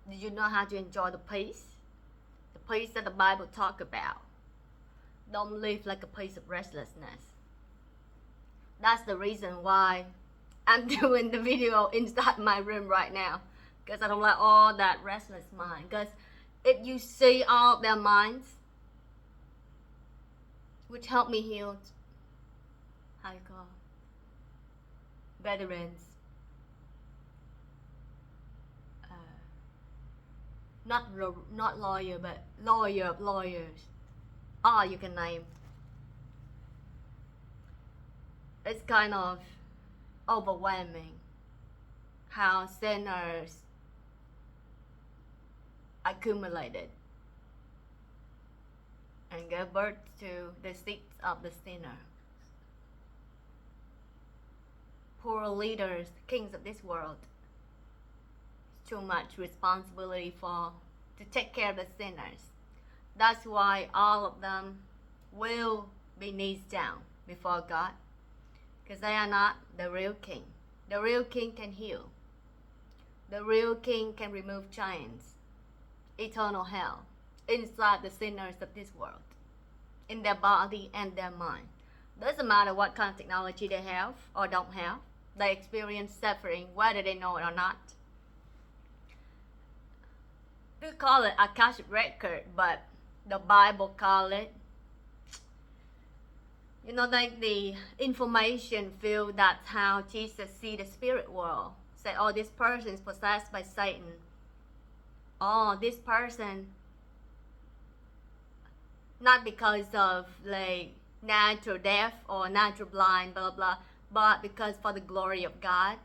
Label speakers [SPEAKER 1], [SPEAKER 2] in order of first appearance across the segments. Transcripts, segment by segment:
[SPEAKER 1] Do you know how to enjoy the peace? The peace that the Bible talk about. Don't live like a piece of restlessness. That's the reason why I'm doing the video inside my room right now. Because I don't like all that restless mind. Because if you see all their minds, which help me heal, how you call, veterans, not lawyer, but lawyer of lawyers, all you can name. It's kind of overwhelming how sinners accumulated and gave birth to the seeds of the sinner. Poor leaders, kings of this world, too much responsibility to take care of the sinners. That's why all of them will be knees down before God, because they are not the real king. The real king can heal. The real king can remove chains, eternal hell, inside the sinners of this world, in their body and their mind. Doesn't matter what kind of technology they have or don't have. They experience suffering whether they know it or not. We call it Akashic record, but the Bible call it, like the information field. That's how Jesus see the spirit world. Say, oh, this person is possessed by Satan. Oh, this person, not because of like natural deaf or natural blind, blah blah, but because for the glory of God,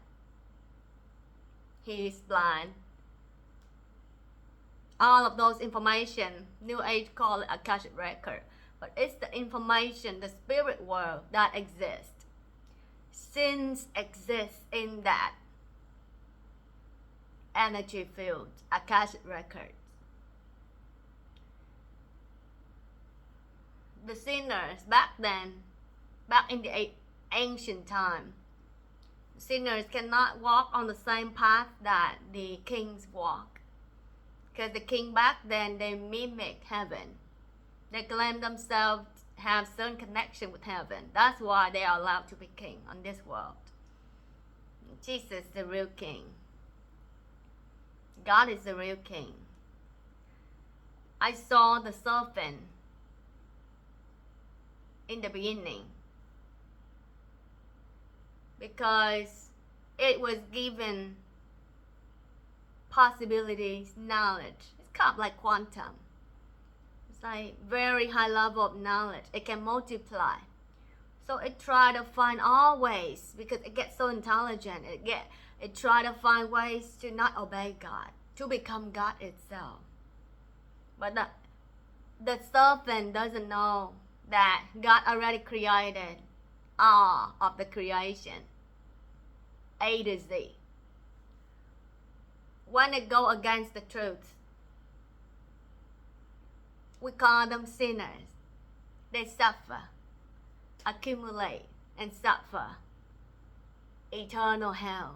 [SPEAKER 1] he is blind. All of those information, New Age call it Akashic record, but it's the information, the spirit world that exists. Sins exist in that energy field, Akashic records. The sinners back then, back in the ancient time, sinners cannot walk on the same path that the kings walk. Because the king back then, they mimic heaven. They claim themselves have certain connection with heaven. That's why they are allowed to be king on this world. Jesus is the real king. God is the real king. I saw the serpent in the beginning because it was given possibilities, knowledge. It's kind of like quantum. It's like very high level of knowledge. It can multiply. So it try to find all ways, because it gets so intelligent. It try to find ways to not obey God, to become God itself. But the serpent doesn't know that God already created all of the creation, A to Z. When it go against the truth, we call them sinners. They suffer, accumulate, and suffer eternal hell.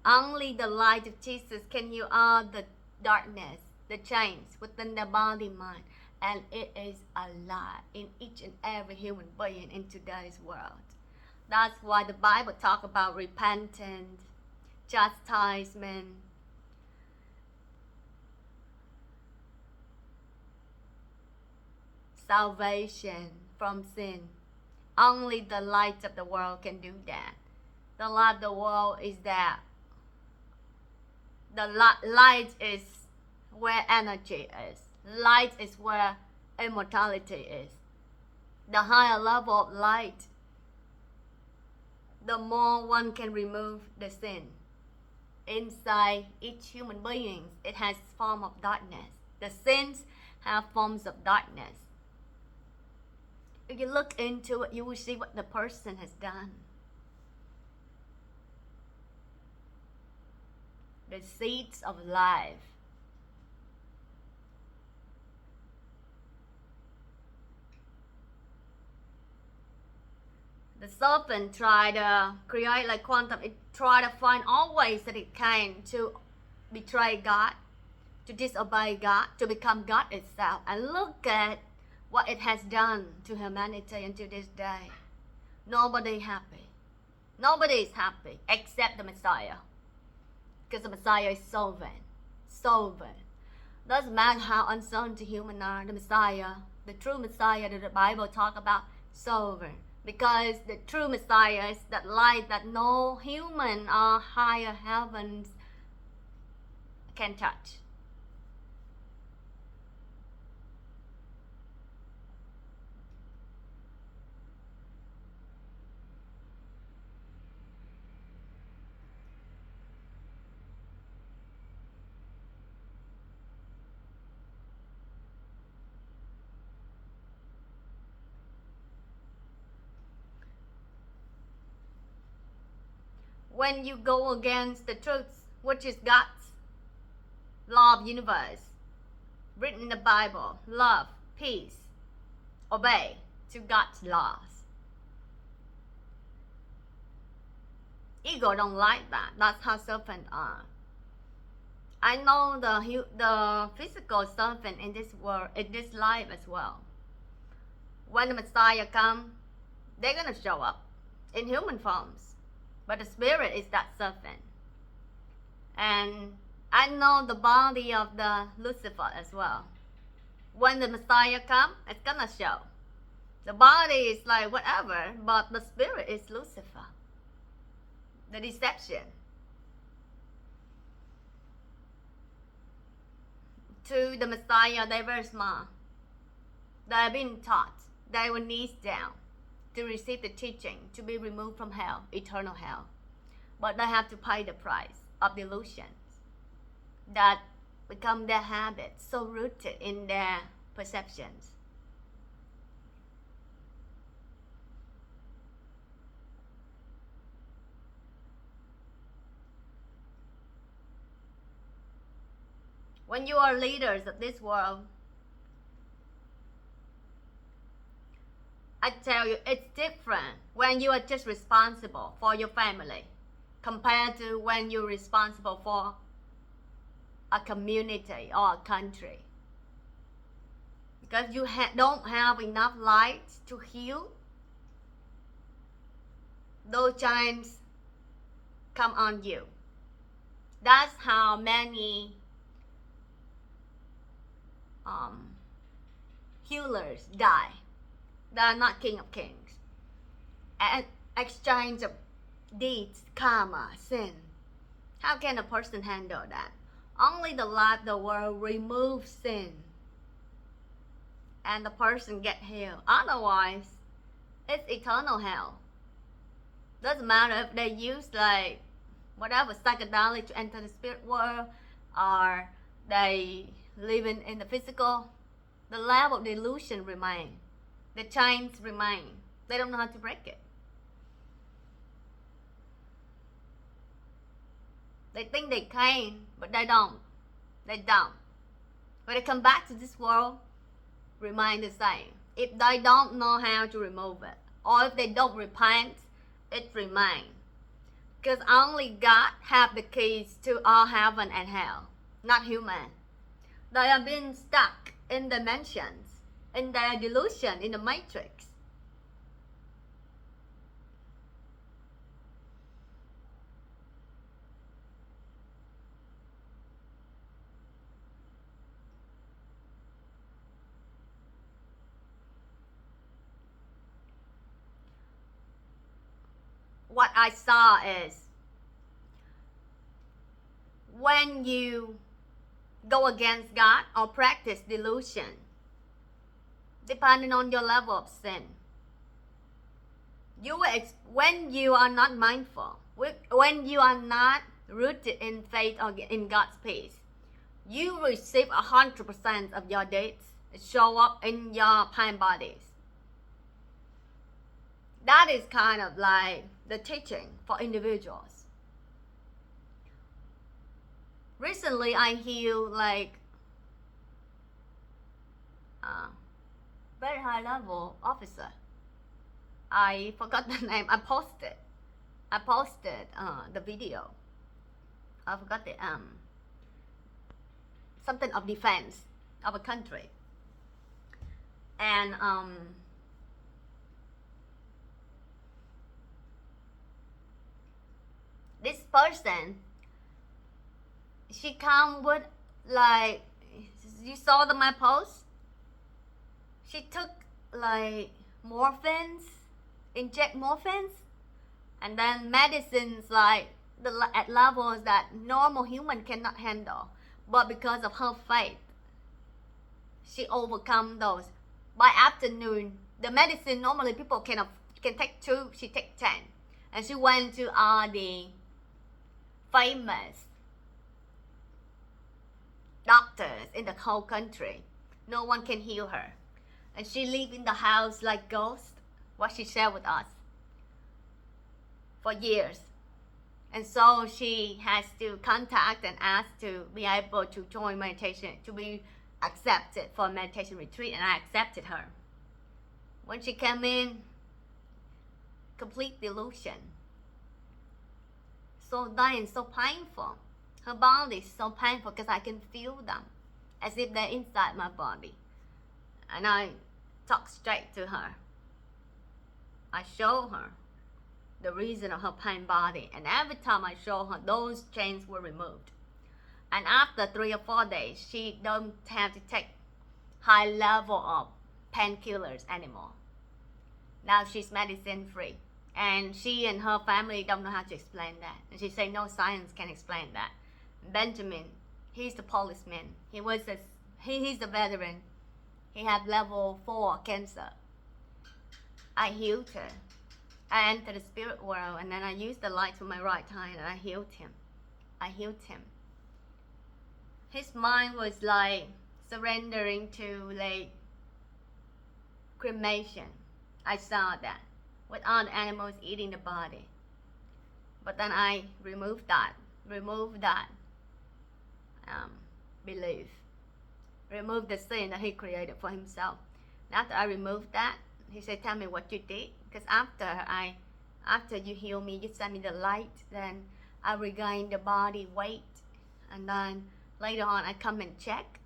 [SPEAKER 1] Only the light of Jesus can heal all the darkness, the chains within the body, mind, and it is alive in each and every human being in today's world. That's why the Bible talk about repentance, chastisement, salvation from sin. Only the light of the world can do that. The light of the world is that the light is where energy is. Light is where immortality is. The higher level of light, the more one can remove the sin. Inside each human being, it has form of darkness. The sins have forms of darkness. If you look into it, you will see what the person has done. The seeds of life. The serpent tried to create like quantum. It tried to find all ways that it can to betray God, to disobey God, to become God itself. And look at what it has done to humanity until this day. Nobody happy. Nobody is happy except the Messiah. Because the Messiah is sovereign. Sovereign. Doesn't matter how uncertain the human are, the Messiah, the true Messiah that the Bible talk about, sovereign. Because the true Messiah is that light that no human or higher heavens can touch. When you go against the truth, which is God's law of universe, written in the Bible, love, peace, obey to God's laws. Ego don't like that. That's how serpents are. I know the physical serpent in this world, in this life as well. When the Messiah comes, they're gonna show up in human forms. But the spirit is that serpent. And I know the body of the Lucifer as well. When the Messiah comes, it's gonna show. The body is like whatever, but the spirit is Lucifer. The deception. To the Messiah, they were smart. They have been taught. They were knees down to receive the teaching, to be removed from hell, eternal hell. But they have to pay the price of delusions that become their habits, so rooted in their perceptions. When you are leaders of this world, I tell you, it's different when you are just responsible for your family compared to when you're responsible for a community or a country. Because you don't have enough light to heal, those chains come on you. That's how many healers die. They are not king of kings. An exchange of deeds, karma, sin. How can a person handle that? Only the light, the world removes sin, and the person get healed. Otherwise, it's eternal hell. Doesn't matter if they use like whatever psychedelic to enter the spirit world, or they living in the physical. The level of delusion remain. The chains remain. They don't know how to break it. They think they can, but they don't. They don't. When they come back to this world, remain the same. If they don't know how to remove it, or if they don't repent, it remains. Because only God have the keys to all heaven and hell, not human. They have been stuck in dimensions, in their delusion, in the matrix. What I saw is when you go against God or practice delusion, depending on your level of sin, when you are not mindful, when you are not rooted in faith or in God's peace, you receive 100% of your deeds show up in your pain bodies. That is kind of like the teaching for individuals. Recently, I healed like very high level officer. I forgot the name. I posted the video. I forgot the something of defense of a country. And this person, she come with, like, you saw my post, she took like morphines, inject morphines, and then medicines like at levels that normal human cannot handle, but because of her faith, she overcome those. By afternoon, the medicine normally people can take 2, she take 10, and she went to all the famous doctors in the whole country. No one can heal her, and she live in the house like ghost, what she shared with us, for years. And so she has to contact and ask to be able to join meditation, to be accepted for a meditation retreat, and I accepted her. When she came in, complete delusion, so dying, so painful. Her body is so painful because I can feel them as if they're inside my body. And I talk straight to her. I show her the reason of her pain body, and every time I show her, those chains were removed. And after 3 or 4 days, she don't have to take high level of painkillers anymore. Now she's medicine free, and she and her family don't know how to explain that. And she say no science can explain that. Benjamin, he's the policeman. He's a veteran. He had level 4 cancer. I healed her. I entered the spirit world, and then I used the light with my right hand, and I healed him. His mind was like surrendering to like cremation. I saw that with all the animals eating the body. But then I removed that belief, removed the sin that he created for himself. And after I removed that, he said, tell me what you did, because after you heal me, you send me the light, then I regain the body weight, and then later on I come and check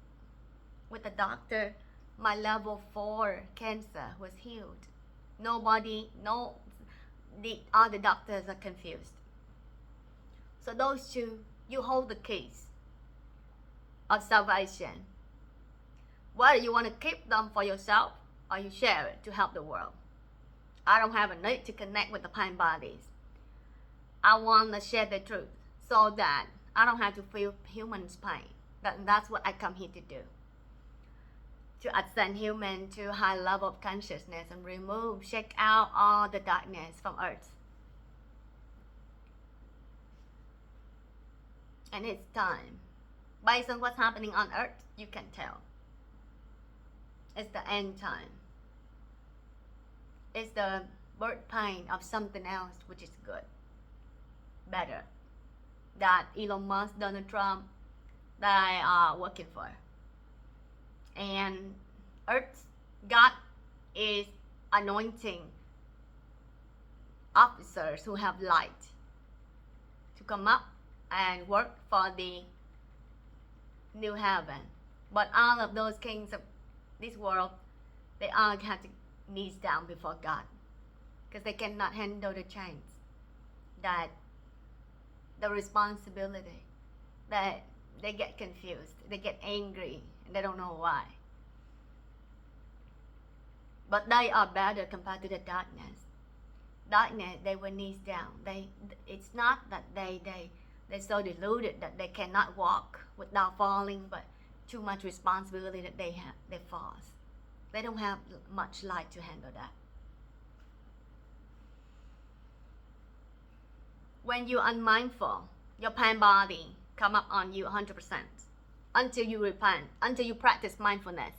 [SPEAKER 1] with the doctor, my level 4 cancer was healed. All the doctors are confused. So those two, you hold the keys of salvation. Whether you want to keep them for yourself or you share it to help the world. I don't have a need to connect with the pain bodies. I want to share the truth so that I don't have to feel humans' pain. That's what I come here to do. To ascend human to a high level of consciousness and shake out all the darkness from earth. And it's time. Based on what's happening on earth, you can tell. It's the end time. It's the birth pain of something else which is good, better, that Elon Musk, Donald Trump, that I are working for. And earth, God is anointing officers who have light to come up and work for the new heaven. But all of those kings of this world, they all have to knees down before God, because they cannot handle the chains, that the responsibility, that they get confused, they get angry, and they don't know why. But they are better compared to the darkness. Darkness, they were knees down. It's not that they're so deluded that they cannot walk without falling, but too much responsibility that they fall. They don't have much light to handle that. When you're unmindful, your pain body come up on you 100% until you repent, until you practice mindfulness.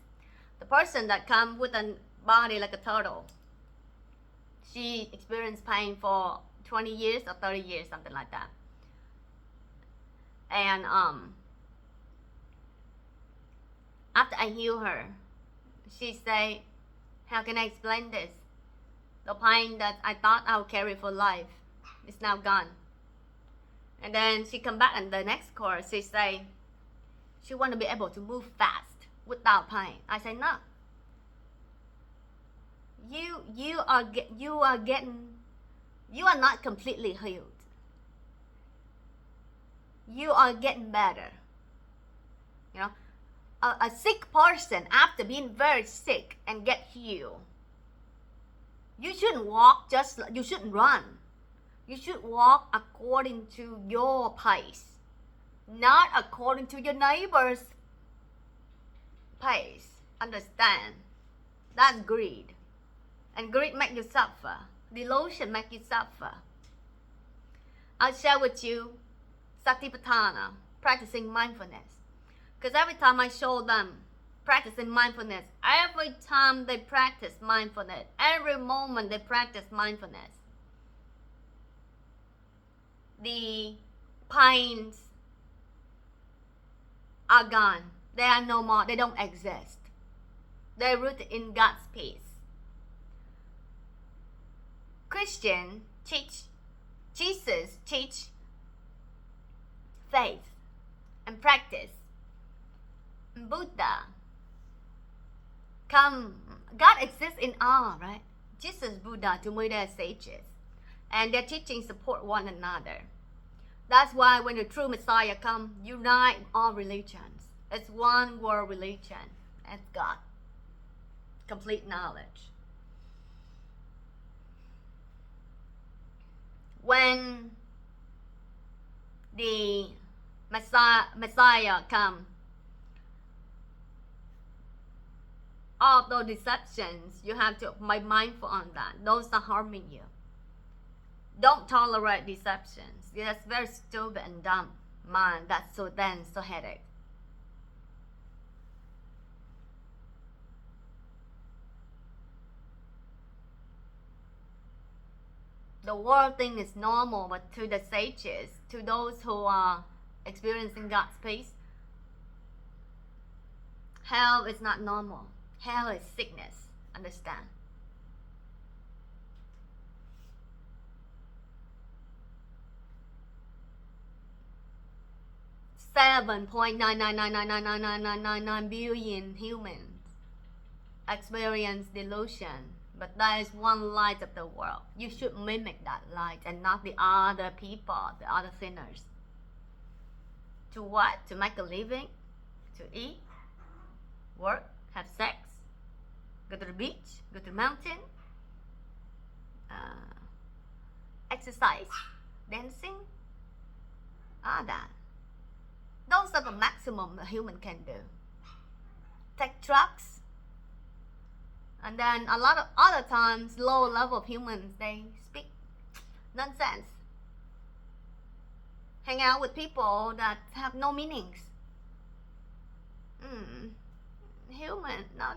[SPEAKER 1] The person that come with a body like a turtle, she experienced pain for 20 years or 30 years, something like that. And after I heal her, she say, how can I explain this? The pain that I thought I would carry for life is now gone. And then she come back in the next course, she say, She want to be able to move fast without pain. I say no. You are not completely healed. You are getting better. You know, a sick person after being very sick and get healed, you shouldn't walk you shouldn't run. You should walk according to your pace, not according to your neighbor's pace. Understand? That's greed. And greed makes you suffer. Delusion makes you suffer. I'll share with you Satipatthana, practicing mindfulness. Because every time I show them practicing mindfulness, every time they practice mindfulness, every moment they practice mindfulness, the pains are gone. They are no more. They don't exist. They're rooted in God's peace. Jesus teach faith and practice. Buddha God exists in all, right? Jesus, Buddha, to me they're sages. And their teachings support one another. That's why when the true Messiah comes, unite all religions. It's one world religion. It's God. Complete knowledge. When the Messiah comes, all those deceptions, you have to be mindful on that. Those are harming you. Don't tolerate deceptions. That's very stupid and dumb mind. That's so dense, so headache. The world thing is normal, but to the sages, to those who are experiencing God's peace, hell is not normal. Hell is sickness. Understand? $7.9999999 billion humans experience delusion, but that is one light of the world. You should mimic that light and not the other people, the other sinners. To what? To make a living? To eat? Work? Have sex? Go to the beach? Go to the mountain? Exercise? Dancing? That. Those are the maximum a human can do. Take drugs. And then a lot of other times, low level of humans, they speak nonsense. Hang out with people that have no meanings. Human, no.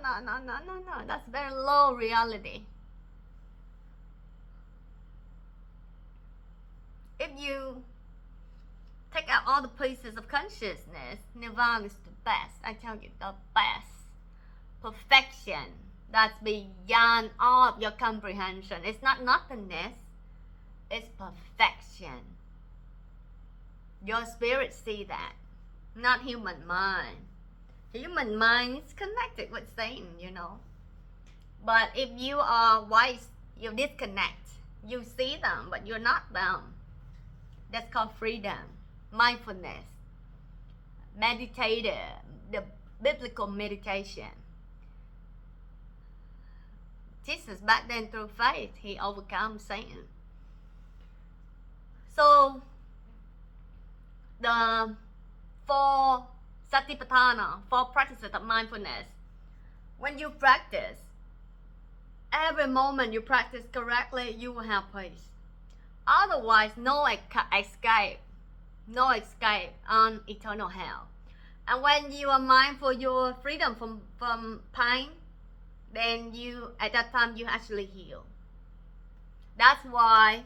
[SPEAKER 1] That's very low reality. If you take out all the pieces of consciousness, Nirvana is the best. I tell you, the best. Perfection. That's beyond all of your comprehension. It's not nothingness. It's perfection. Your spirit see that. Not human mind. Human mind is connected with Satan, you know. But if you are wise, you disconnect. You see them, but you're not them. That's called freedom. Mindfulness. Meditative. The biblical meditation. Jesus back then through faith, he overcome Satan. So the four Satipatthana, four practices of mindfulness, when you practice, every moment you practice correctly, you will have peace. Otherwise, no escape on eternal hell. And when you are mindful, your freedom from pain, then you, at that time, you actually heal. That's why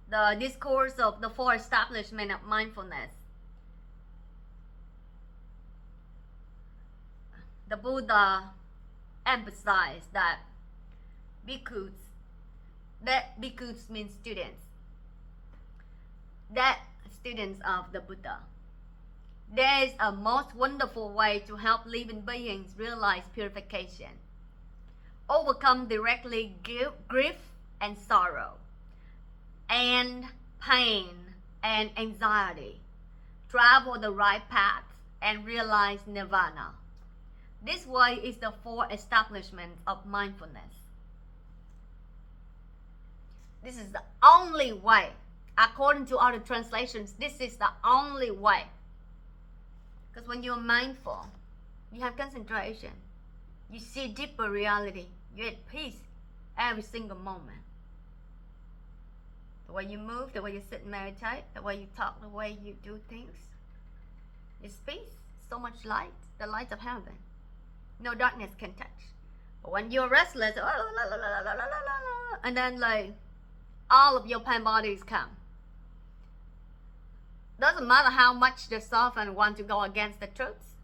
[SPEAKER 1] the discourse of the four establishment of mindfulness, the Buddha emphasized that bhikkhus means students, that students of the Buddha. There is a most wonderful way to help living beings realize purification, overcome directly grief and sorrow, and pain and anxiety, travel the right path, and realize nirvana. This way is the four establishments of mindfulness. This is the only way. According to other translations, this is the only way. Because when you're mindful, you have concentration, you see deeper reality, you're at peace every single moment. The way you move, the way you sit and meditate, the way you talk, the way you do things, it's peace, so much light, the light of heaven. No darkness can touch. But when you're restless, and then like all of your pain bodies come. Doesn't matter how much the serpent want to go against the truth,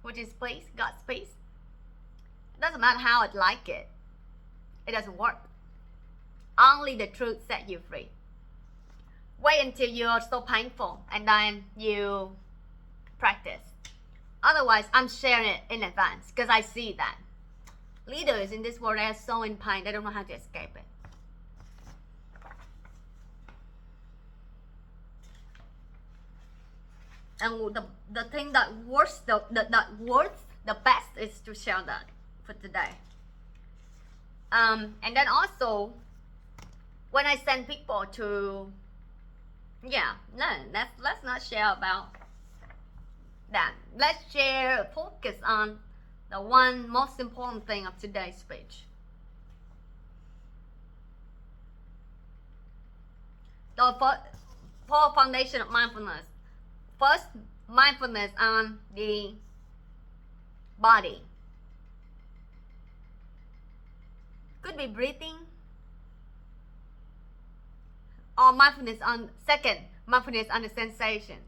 [SPEAKER 1] which is peace, God's peace. It doesn't matter how it like it. It doesn't work. Only the truth set you free. Wait until you're so painful and then you practice. Otherwise, I'm sharing it in advance because I see that. Leaders in this world, they are so in pain, they don't know how to escape it. And the thing that works the best is to share that for today. And then also, when I send people to, let's not share about that. Let's focus on the one most important thing of today's speech. The four foundation of mindfulness. First, mindfulness on the body. Could be breathing. Or mindfulness on mindfulness on the sensations.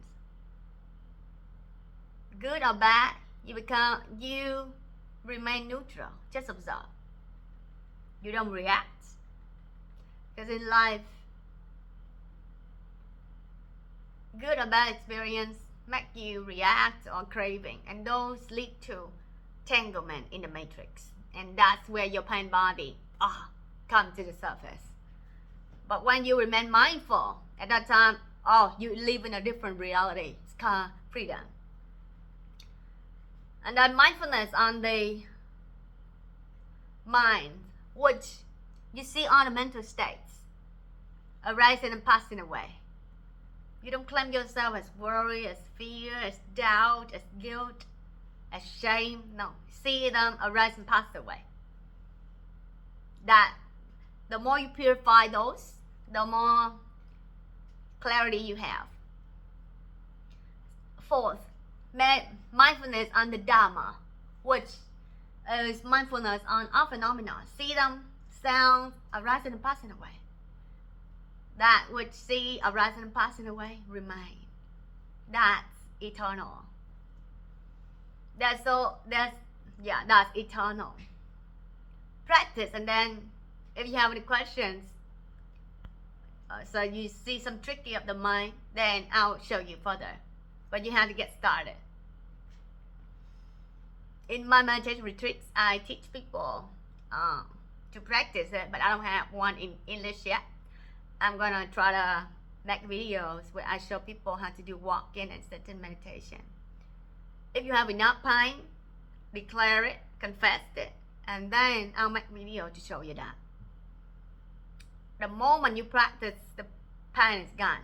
[SPEAKER 1] Good or bad, you remain neutral. Just observe. You don't react. Because in life, good or bad experience make you react or craving, and those lead to entanglement in the matrix, and that's where your pain body come to the surface. But when you remain mindful, at that time, you live in a different reality. It's called freedom. And then mindfulness on the mind, which you see all the mental states arising and passing away. You don't claim yourself as worry, as fear, as doubt, as guilt, as shame. No, see them arise and pass away. That the more you purify those, the more clarity you have. Fourth, mindfulness on the Dharma, which is mindfulness on all phenomena. See them, sounds, arising and passing away. That which see arising and passing away remain. That's eternal. That's eternal. Practice, and then if you have any questions, so you see some tricky of the mind, then I'll show you further. But you have to get started. In my meditation retreats, I teach people to practice it, but I don't have one in English yet. I'm gonna try to make videos where I show people how to do walk-in and sit-in meditation. If you have enough pain, declare it, confess it, and then I'll make video to show you that. The moment you practice, the pain is gone.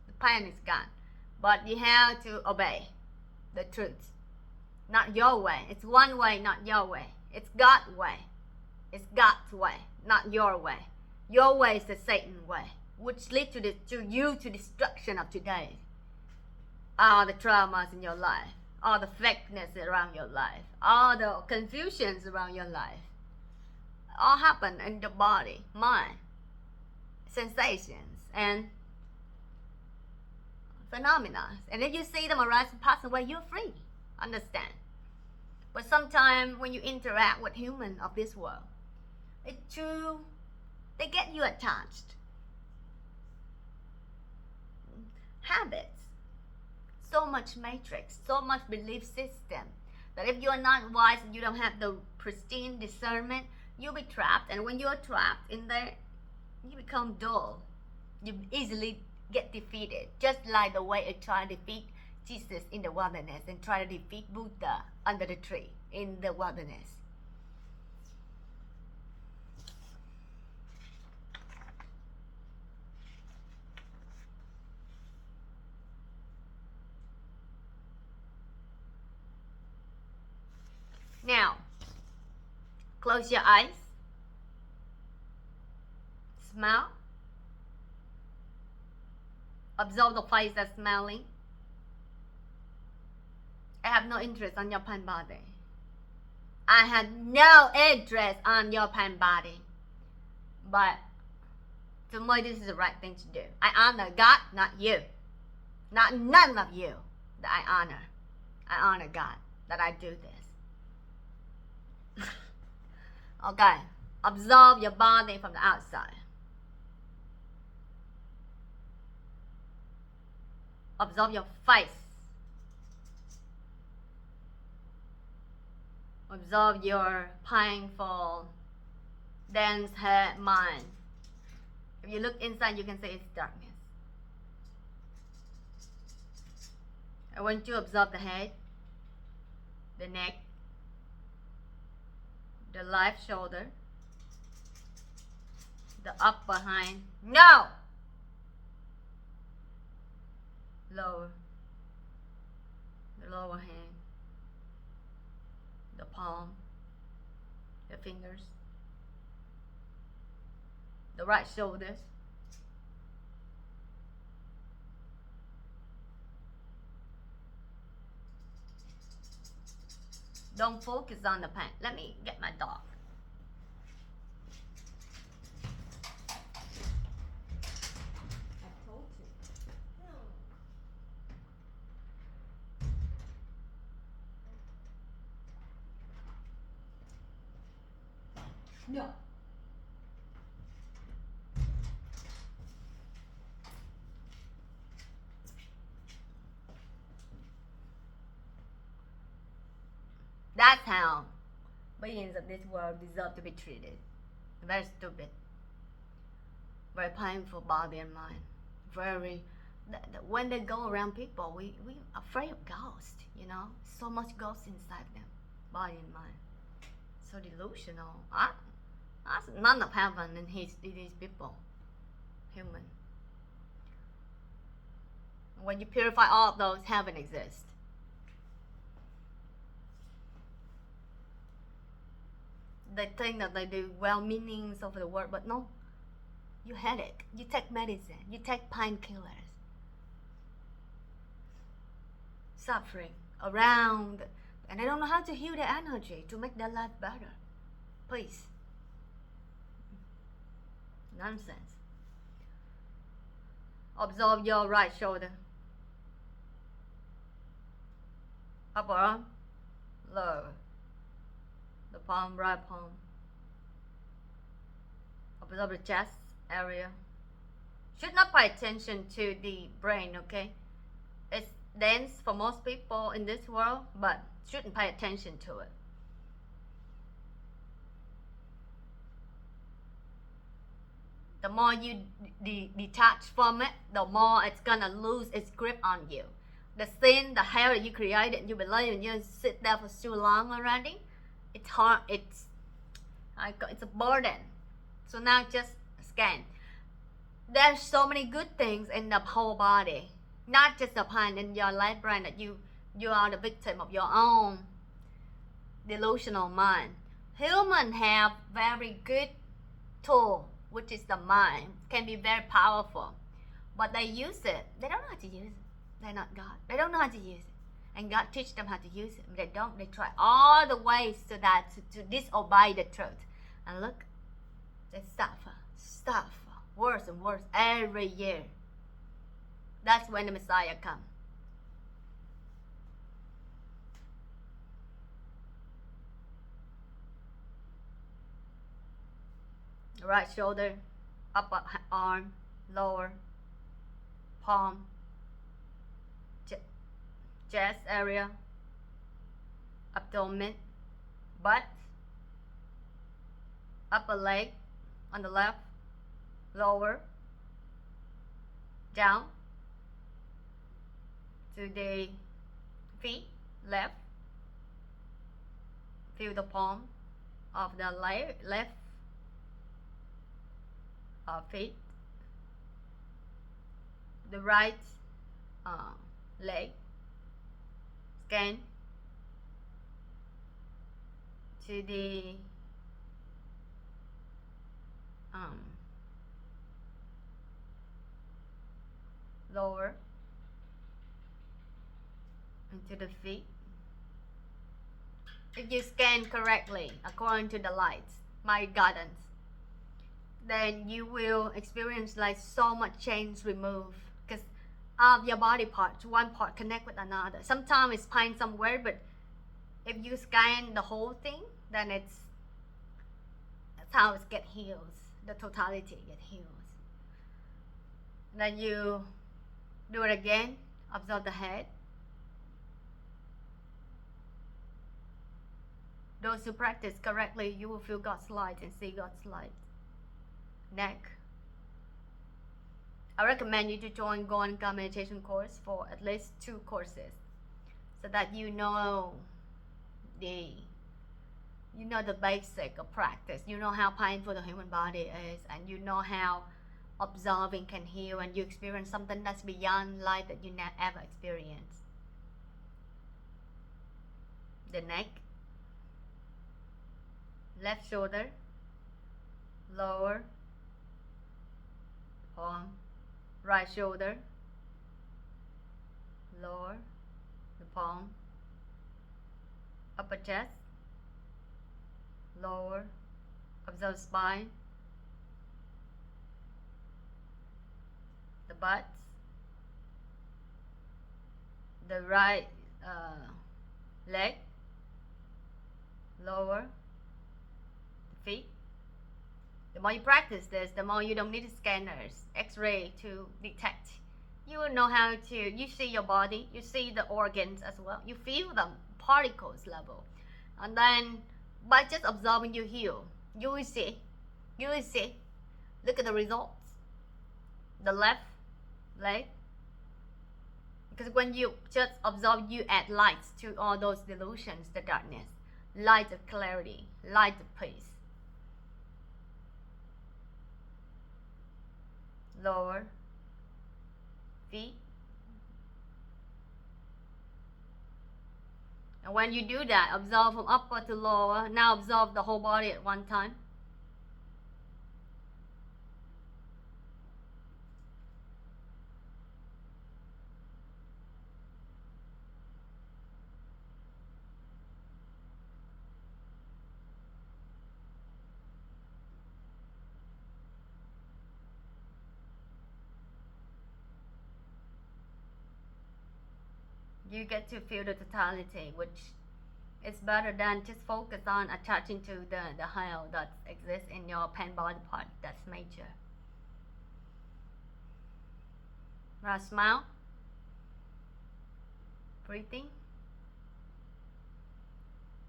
[SPEAKER 1] The pain is gone. But you have to obey the truth. Not your way. It's one way, not your way. It's God's way. It's God's way, not your way. Your way is the Satan way, which leads to destruction of today. All the traumas in your life, all the fakeness around your life, all the confusions around your life, all happen in the body, mind, sensations, and phenomena. And if you see them arise and pass away, you're free. Understand? But sometimes when you interact with humans of this world, they get you attached. Habit. much matrix, so much belief system, that if you are not wise and you don't have the pristine discernment, you'll be trapped. And when you're trapped in there, you become dull. You easily get defeated, just like the way I tried to defeat Jesus in the wilderness and try to defeat Buddha under the tree in the wilderness. Now, close your eyes. Smell. Observe the face that's smelling. I have no interest on your pain body. I have no interest on your pain body. But to me, this is the right thing to do. I honor God, not you. Not none of you that I honor. I honor God that I do this. Okay. Observe your body from the outside. Observe your face. Observe your painful, dense head, mind. If you look inside, you can see it's darkness. I want you to observe the head, the neck, the left shoulder, the upper hind. No! Lower. The lower hand. The palm. The fingers. The right shoulder. Don't focus on the pain. Let me get my dog. I told you. No. That's how beings of this world deserve to be treated. Very stupid. Very painful body and mind. Very, when they go around people, we afraid of ghosts, you know. So much ghosts inside them, body and mind. So delusional. That's none of heaven in these people. Human. When you purify all of those, heaven exists. They think that they do well meanings of the word, but no. You headache. You take medicine. You take painkillers. Suffering around, and they don't know how to heal their energy to make their life better. Please. Nonsense. Observe your right shoulder. Upper arm. Lower. The palm, right palm. Observe the chest area. Should not pay attention to the brain, okay? It's dense for most people in this world, but shouldn't pay attention to it. The more you detach from it, the more it's gonna lose its grip on you. The sin, the hell that you created, you believe, and you sit there for so long already. It's hard. It's a burden. So now just scan. There's so many good things in the whole body, not just the pain in your left brain that you are the victim of your own delusional mind. Humans have very good tool, which is the mind, can be very powerful, but they use it. They don't know how to use it. They're not God. They don't know how to use it. And God teach them how to use it. But they don't. They try all the ways to disobey the truth. And look, they suffer worse and worse every year. That's when the Messiah comes. Right shoulder, upper arm, lower, palm, chest area, abdomen, butt, upper leg on the left, lower, down to the feet, left. Feel the palm of the left feet, the right leg. Scan to the lower into the feet. If you scan correctly according to the lights, my guidance, then you will experience like so much change remove, because of your body parts, one part connect with another. Sometimes it's pain somewhere, but if you scan the whole thing, then that's how it get healed. The totality get healed. Then you do it again. Observe the head. Those who practice correctly, you will feel God's light and see God's light. Neck. I recommend you to join Goenka meditation course for at least 2 courses, so that you know the basic of practice. You know how painful the human body is, and you know how observing can heal, and you experience something that's beyond life that you never experienced. The neck, left shoulder, lower palm, right shoulder, lower the palm, upper chest, lower, observe spine, the butt, the right leg, lower, the feet. The more you practice this, the more you don't need scanners, x-ray to detect. You will know how to, you see your body, you see the organs as well, you feel them, particles level. And then by just observing, you heal. You will see. Look at the results. The left leg. Because when you just observe, you add lights to all those delusions, the darkness. Light of clarity, light of peace. Lower feet. And when you do that, observe from upper to lower. Now observe the whole body at one time. You get to feel the totality, which is better than just focus on attaching to the hell that exists in your pain body part. That's major. Now smile. Breathing.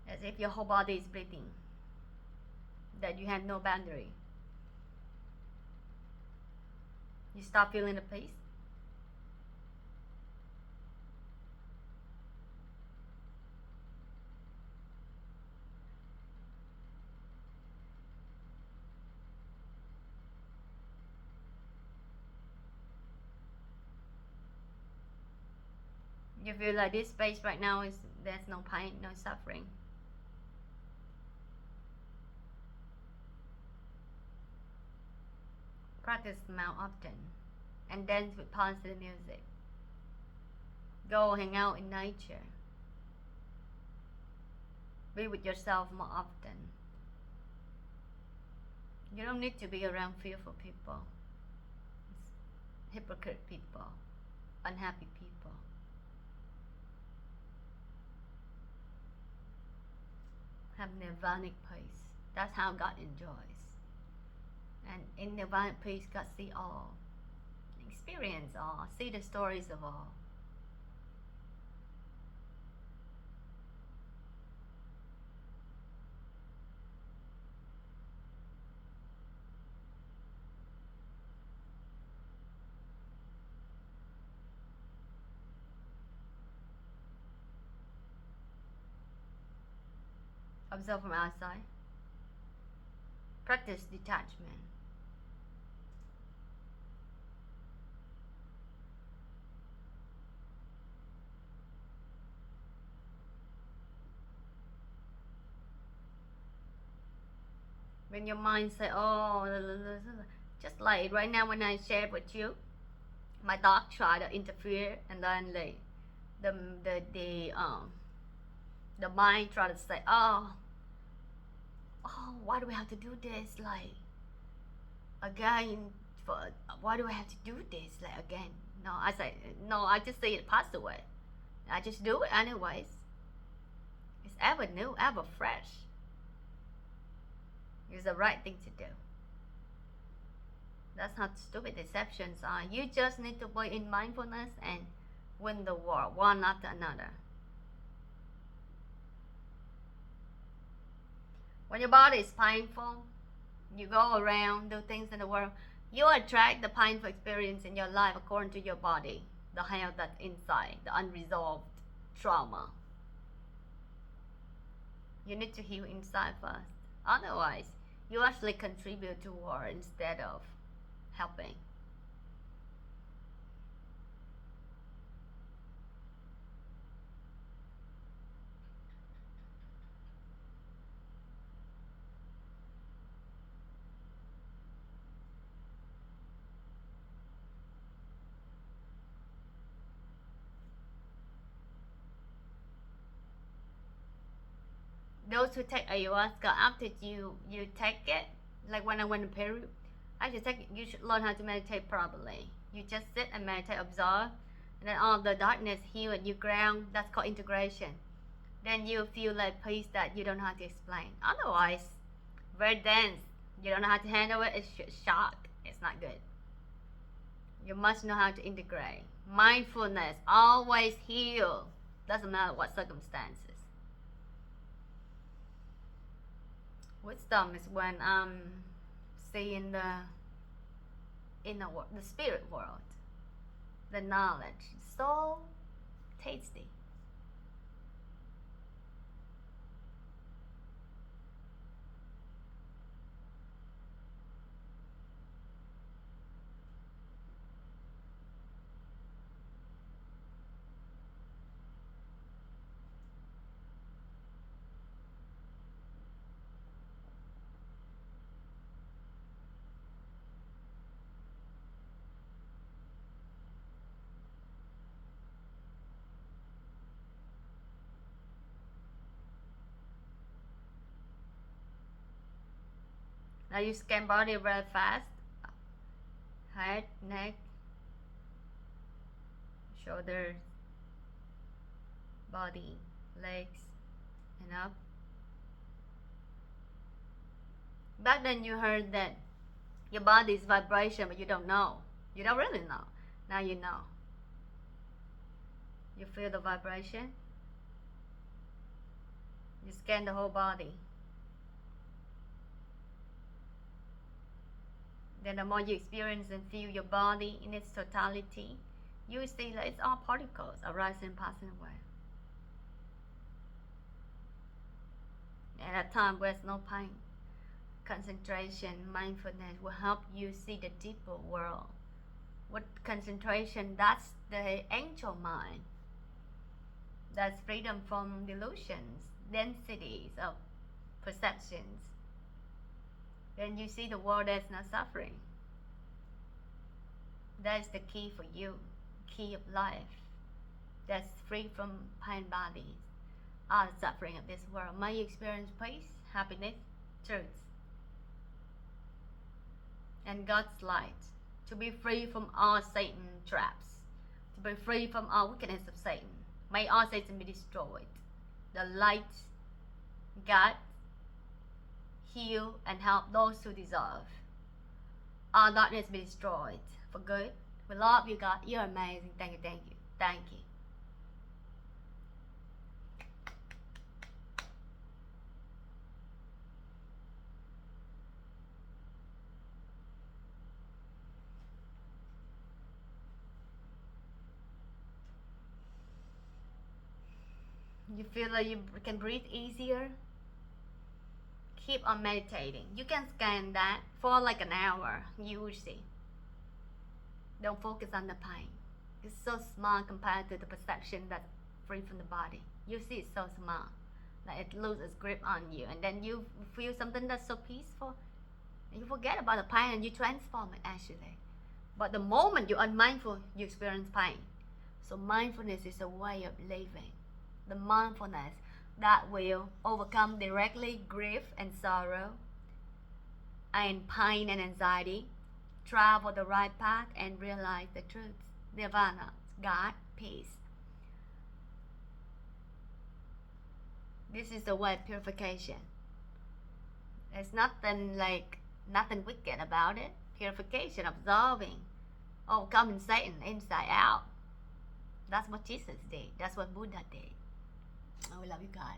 [SPEAKER 1] As if your whole body is breathing. That you have no boundary. You start feeling the peace. You feel like this space right now is, there's no pain, no suffering. Practice smile often and dance with positive music. Go hang out in nature. Be with yourself more often. You don't need to be around fearful people, hypocrite people, unhappy people. Have nirvanic peace. That's how God enjoys. And in nirvanic peace, God see all, experience all, see the stories of all. Observe from outside. Practice detachment. When your mind say, oh, just like right now when I shared with you, my dog tried to interfere, and then the mind try to say, oh, why do we have to do this? Like again, for why do I have to do this? Like again? No, I say no. I just say it passed away. I just do it anyways. It's ever new, ever fresh. It's the right thing to do. That's how stupid deceptions are. You just need to be in mindfulness and win the war one after another. When your body is painful, you go around, do things in the world, you attract the painful experience in your life according to your body, the health that's inside, the unresolved trauma. You need to heal inside first. Otherwise, you actually contribute to war instead of helping. Those who take ayahuasca, after you take it, like when I went to Peru, after you take it, you should learn how to meditate properly. You just sit and meditate, observe, and then all the darkness heal and you ground. That's called integration. Then you feel like peace that you don't know how to explain. Otherwise, very dense. You don't know how to handle it. It's shock. It's not good. You must know how to integrate. Mindfulness always heal. Doesn't matter what circumstances. Wisdom is when I'm seeing the inner world, the spirit world, the knowledge. So tasty. Now you scan body very fast. Head, neck, shoulders, body, legs, and up. Back then you heard that your body is vibration, but you don't know. You don't really know. Now you know. You feel the vibration. You scan the whole body. Then the more you experience and feel your body in its totality, you see that it's all particles arising and passing away. At a time where there's no pain, concentration, mindfulness will help you see the deeper world. With concentration, that's the angel mind. That's freedom from delusions, densities of perceptions. Then you see the world as not suffering. That's the key for you, key of life. That's free from pain bodies, all the suffering of this world. May you experience peace, happiness, truth, and God's light. To be free from all Satan traps, to be free from all wickedness of Satan. May all Satan be destroyed. The light, God, heal and help those who deserve. All darkness be destroyed for good. We love you, God. You're amazing. Thank you, thank you, thank you. You feel like you can breathe easier. keep on meditating. You can scan that for like an hour. You will see. Don't focus on the pain. It's so small compared to the perception that's free from the body. You see it's so small. Like it loses grip on you. And then you feel something that's so peaceful. And you forget about the pain and you transform it actually. But the moment you're unmindful, you experience pain. So mindfulness is a way of living. The mindfulness that will overcome directly grief and sorrow and pain and anxiety, travel the right path and realize the truth. Nirvana, God, peace. This is the way of purification. There's nothing wicked about it. Purification, absolving, overcoming Satan inside out. That's what Jesus did. That's what Buddha did. I love you, God.